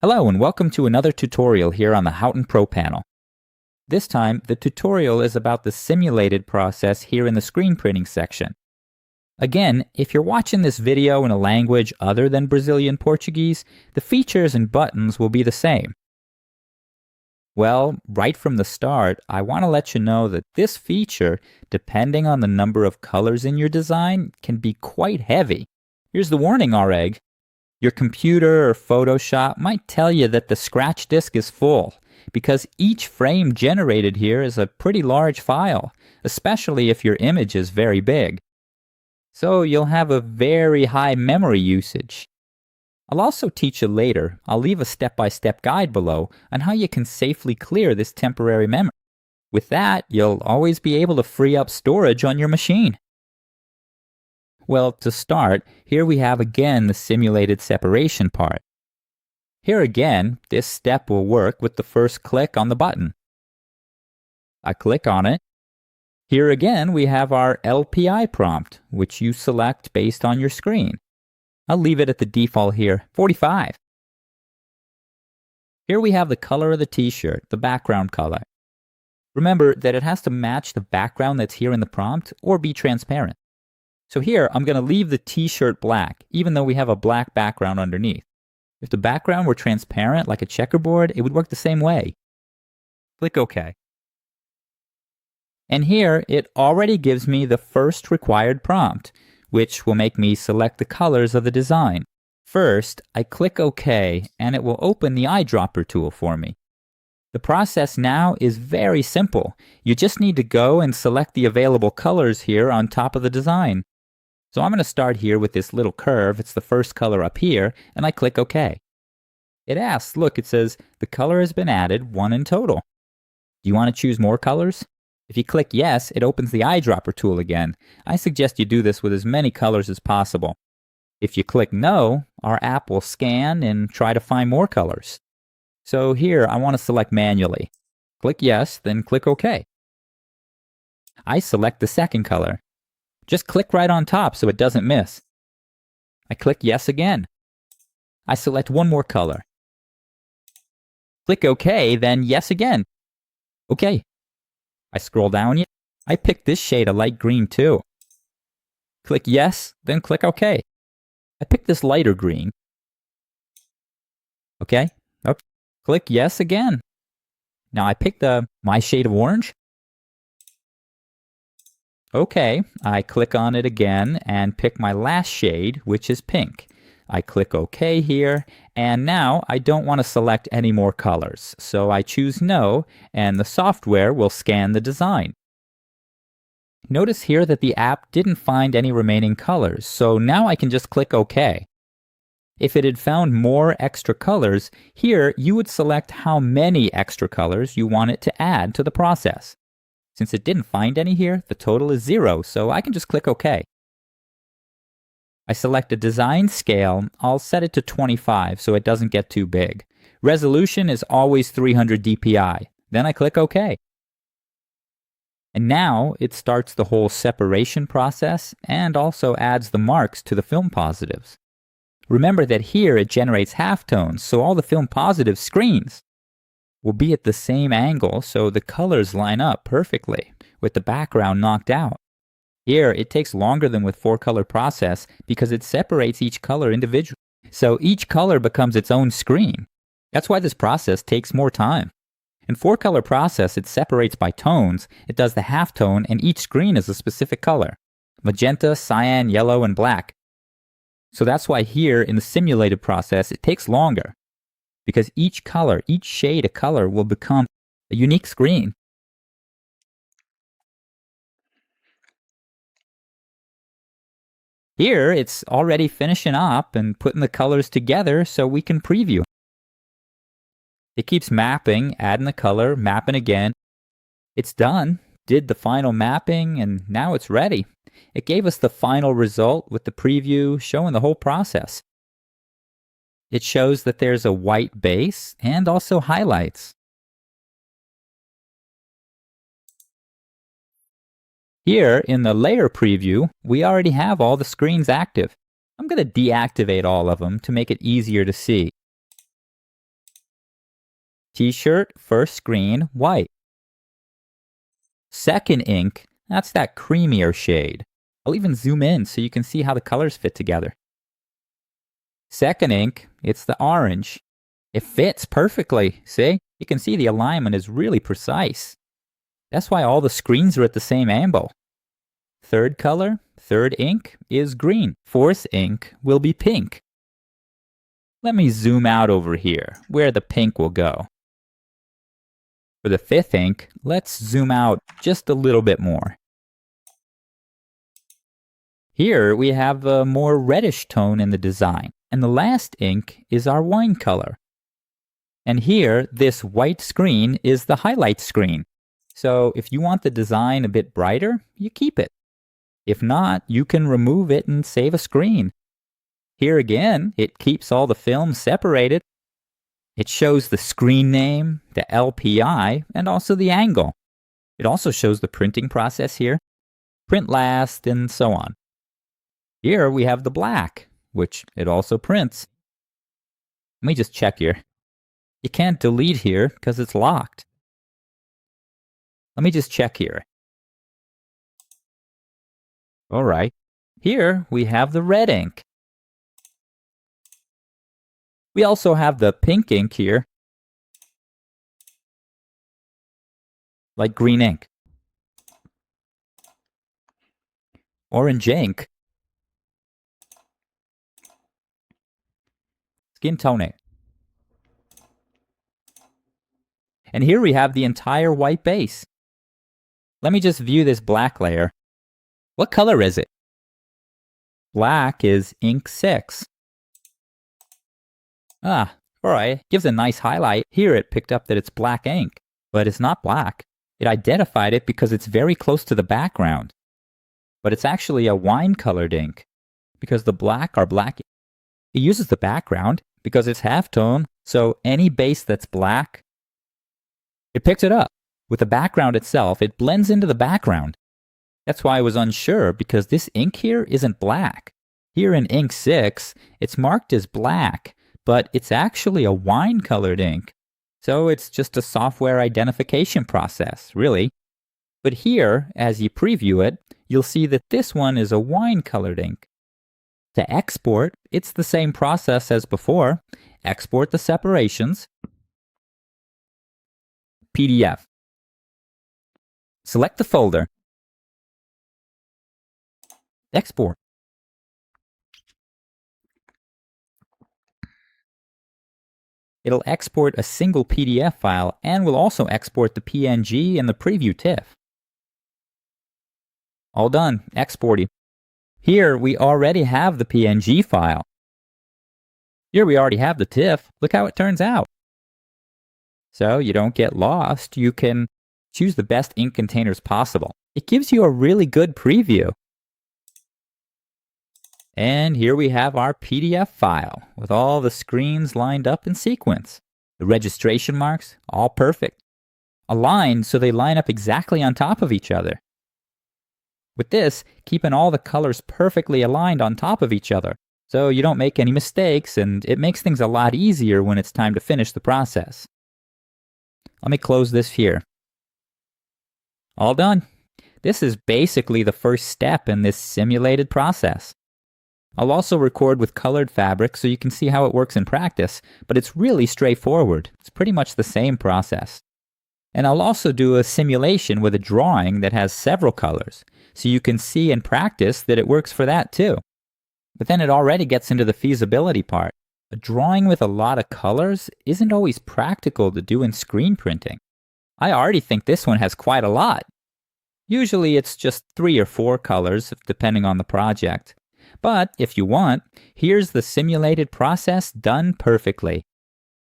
Hello and welcome to another tutorial here on the Houghton Pro panel. This time, the tutorial is about the simulated process here in the screen printing section. Again, if you're watching this video in a language other than Brazilian Portuguese, the features and buttons will be the same. Well, right from the start, I want to let you know that this feature, depending on the number of colors in your design, can be quite heavy. Here's the warning, Areg. Your computer or Photoshop might tell you that the scratch disk is full, because each frame generated here is a pretty large file, especially if your image is very big. So you'll have a very high memory usage. I'll also teach you later. I'll leave a step-by-step guide below on how you can safely clear this temporary memory. With that, you'll always be able to free up storage on your machine. Well, to start, here we have again the simulated separation part. Here again, this step will work with the first click on the button. I click on it. Here again, we have our LPI prompt, which you select based on your screen. I'll leave it at the default here, 45. Here we have the color of the t-shirt, the background color. Remember that it has to match the background that's here in the prompt or be transparent. So here, I'm going to leave the t-shirt black, even though we have a black background underneath. If the background were transparent, like a checkerboard, it would work the same way. Click OK. And here, it already gives me the first required prompt, which will make me select the colors of the design. First, I click OK, and it will open the eyedropper tool for me. The process now is very simple. You just need to go and select the available colors here on top of the design. So I'm going to start here with this little curve. It's the first color up here, and I click OK. It asks, look, it says, the color has been added, 1 in total. Do you want to choose more colors? If you click yes, it opens the eyedropper tool again. I suggest you do this with as many colors as possible. If you click no, our app will scan and try to find more colors. So here, I want to select manually. Click yes, then click OK. I select the second color. Just click right on top so it doesn't miss. I click yes again. I select one more color. Click OK, then yes again. OK. I scroll down. I pick this shade of light green too. Click yes, then click OK. I pick this lighter green. OK. Oh, click yes again. Now I pick my shade of orange. OK, I click on it again and pick my last shade, which is pink. I click OK here, and now I don't want to select any more colors, so I choose no, and the software will scan the design. Notice here that the app didn't find any remaining colors, so now I can just click OK. If it had found more extra colors, here you would select how many extra colors you want it to add to the process. Since it didn't find any here, the total is 0, so I can just click OK. I select a design scale. I'll set it to 25 so it doesn't get too big. Resolution is always 300 dpi. Then I click OK. And now it starts the whole separation process and also adds the marks to the film positives. Remember that here it generates halftones, so all the film positive screens will be at the same angle, so the colors line up perfectly with the background knocked out. Here, it takes longer than with 4-color process because it separates each color individually. So each color becomes its own screen. That's why this process takes more time. In 4-color process, it separates by tones. It does the halftone, and each screen is a specific color: magenta, cyan, yellow, and black. So that's why here in the simulated process, it takes longer, because each color, each shade of color will become a unique screen. Here, it's already finishing up and putting the colors together so we can preview. It keeps mapping, adding the color, mapping again. It's done, did the final mapping, and now it's ready. It gave us the final result with the preview showing the whole process. It shows that there's a white base and also highlights. Here in the layer preview, we already have all the screens active. I'm going to deactivate all of them to make it easier to see. T-shirt, first screen, white. Second ink, that's that creamier shade. I'll even zoom in so you can see how the colors fit together. Second ink, it's the orange. It fits perfectly, see? You can see the alignment is really precise. That's why all the screens are at the same angle. Third color, third ink, is green. Fourth ink will be pink. Let me zoom out over here, where the pink will go. For the fifth ink, let's zoom out just a little bit more. Here we have a more reddish tone in the design, and the last ink is our wine color. And here, this white screen is the highlight screen. So if you want the design a bit brighter, you keep it. If not, you can remove it and save a screen. Here again, it keeps all the films separated. It shows the screen name, the LPI, and also the angle. It also shows the printing process here, print last, and so on. Here we have the black, which it also prints. Let me just check here. You can't delete here because it's locked. Let me just check here. All right. Here we have the red ink. We also have the pink ink here, like green ink. Orange ink. Skin toning. And here we have the entire white base. Let me just view this black layer. What color is it? Black is ink 6. Ah, alright, gives a nice highlight. Here it picked up that it's black ink, but it's not black. It identified it because it's very close to the background. But it's actually a wine-colored ink, because the black are black. It uses the background because it's halftone, so any base that's black, it picks it up. With the background itself, it blends into the background. That's why I was unsure, because this ink here isn't black. Here in ink 6, it's marked as black, but it's actually a wine-colored ink. So it's just a software identification process, really. But here, as you preview it, you'll see that this one is a wine-colored ink. To export, it's the same process as before. Export the separations. PDF. Select the folder. Export. It'll export a single PDF file and will also export the PNG and the preview TIFF. All done, exporting. Here we already have the PNG file. Here we already have the TIFF. Look how it turns out. So you don't get lost. You can choose the best ink containers possible. It gives you a really good preview. And here we have our PDF file with all the screens lined up in sequence. The registration marks, all perfect. Aligned so they line up exactly on top of each other. With this, keeping all the colors perfectly aligned on top of each other, so you don't make any mistakes, and it makes things a lot easier when it's time to finish the process. Let me close this here. All done. This is basically the first step in this simulated process. I'll also record with colored fabric so you can see how it works in practice, but it's really straightforward. It's pretty much the same process. And I'll also do a simulation with a drawing that has several colors, so you can see in practice that it works for that too. But then it already gets into the feasibility part. A drawing with a lot of colors isn't always practical to do in screen printing. I already think this one has quite a lot. Usually it's just 3 or 4 colors, depending on the project. But if you want, here's the simulated process done perfectly.